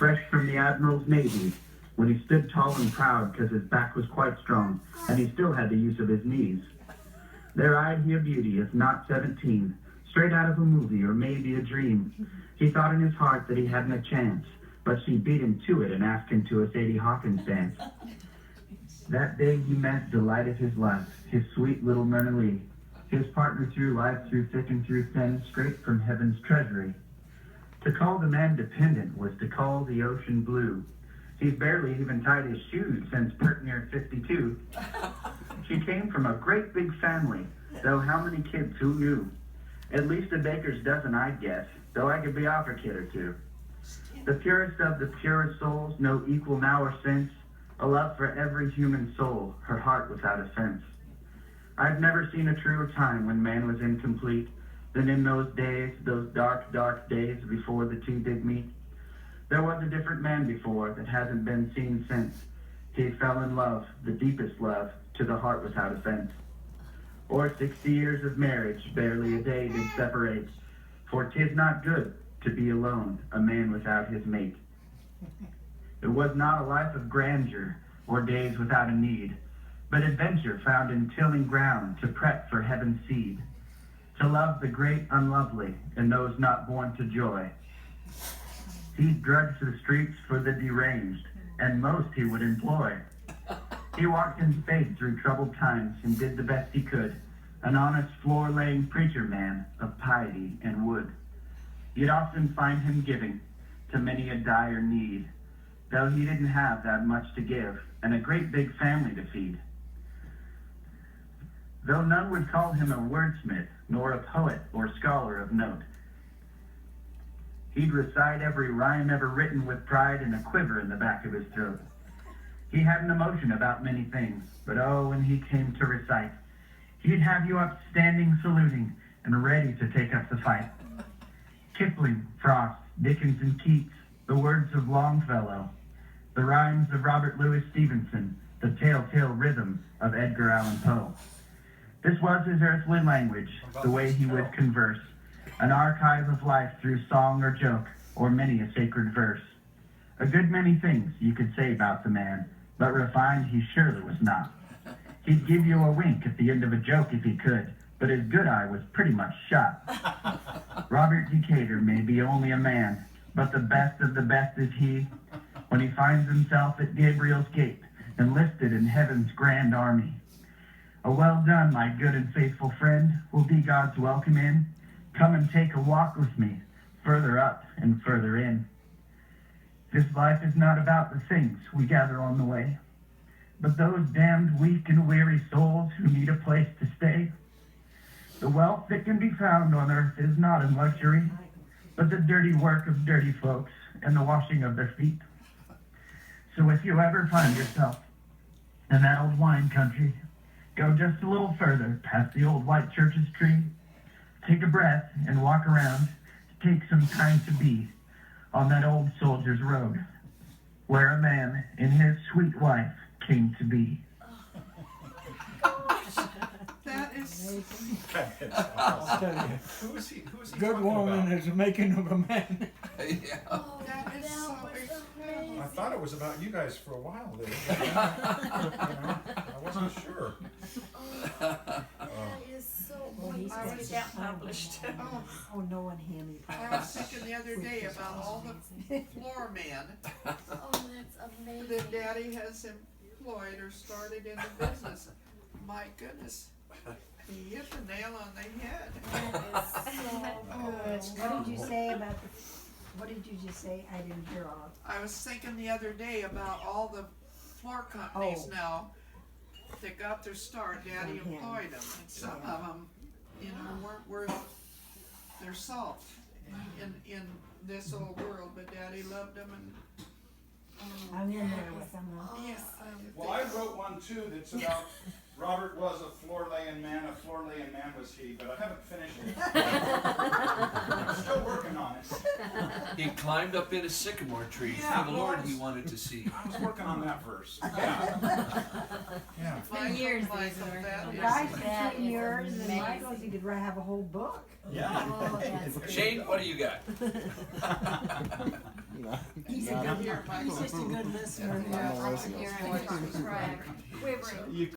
fresh from the Admiral's Navy, when he stood tall and proud because his back was quite strong, and he still had the use of his knees. There eyed he a beauty, if not 17, straight out of a movie or maybe a dream. He thought in his heart that he hadn't a chance, but she beat him to it and asked him to a Sadie Hawkins dance. That day he met delight of his life, his sweet little Myrna Lee, his partner through life, through thick and through thin, straight from heaven's treasury. To call the man dependent was to call the ocean blue. He's barely even tied his shoes since pert near 52. She came from a great big family, though how many kids, who knew? At least a baker's dozen, I'd guess, though I could be off a kid or two. The purest of the purest souls, no equal now or since, a love for every human soul, her heart without a fence. I've never seen a truer time when man was incomplete than in those days, those dark, dark days before the two did meet. There was a different man before that hasn't been seen since. He fell in love, the deepest love, to the heart without a fence. Or 60 years of marriage, barely a day did separate, for 'tis not good to be alone, a man without his mate. It was not a life of grandeur, or days without a need, but adventure found in tilling ground to prep for heaven's seed, to love the great unlovely and those not born to joy. He drudged the streets for the deranged, and most he would employ. He walked in faith through troubled times and did the best he could, an honest floor-laying preacher man of piety and wood. You'd often find him giving to many a dire need, though he didn't have that much to give, and a great big family to feed. Though none would call him a wordsmith, nor a poet or scholar of note, he'd recite every rhyme ever written with pride and a quiver in the back of his throat. He had an emotion about many things, but oh, when he came to recite, he'd have you up standing, saluting, and ready to take up the fight. Kipling, Frost, Dickens, and Keats, the words of Longfellow, the rhymes of Robert Louis Stevenson, the telltale rhythm of Edgar Allan Poe. This was his earthly language, the way he would converse, an archive of life through song or joke, or many a sacred verse. A good many things you could say about the man, but refined he surely was not. He'd give you a wink at the end of a joke if he could, but his good eye was pretty much shot. Robert Dekatert may be only a man, but the best of the best is he, when he finds himself at Gabriel's gate, enlisted in heaven's grand army. A well done, my good and faithful friend, will be God's welcome in. Come and take a walk with me, further up and further in. This life is not about the things we gather on the way, but those damned weak and weary souls who need a place to stay. The wealth that can be found on earth is not in luxury, but the dirty work of dirty folks and the washing of their feet. So if you ever find yourself in that old wine country, go just a little further past the old white church's tree, take a breath and walk around, take some time to be on that old soldier's road, where a man and his sweet wife came to be. That is I'll tell you, Who's he good talking woman about? is the making of a man. Yeah. that is so incredible. I thought it was about you guys for a while there. I wasn't sure. That is so Well, he's I got was it accomplished. Oh, Oh, no one hammy I was thinking the other day about all the floor men Oh, that's amazing. that Daddy has employed or started in the business. My goodness, he hit the nail on the head. That is so good. What did you say about what did you just say? I didn't hear all of I was thinking the other day about all the floor companies Oh. now that got their start. Daddy From him. employed them, and some Yeah. of them, weren't worth their salt in this old world. But Daddy loved them, and I'm in there with them. yeah. Well, I wrote one too that's about Robert was a floor-laying man was he, but I haven't finished it. I'm still working on it. He climbed up in a sycamore tree Yeah, for the well, Lord I was- he wanted to see. I was working on that verse. Yeah. Yeah. Michael, years Michael, these are. that The is- guy That between is yours and amazing. Michael's, you could have a whole book. Yeah. Oh, that's great. Shane, what do you got? He's a You good, hear my he's just a good listener. Yeah, I can hear him. He's right. Quivering. You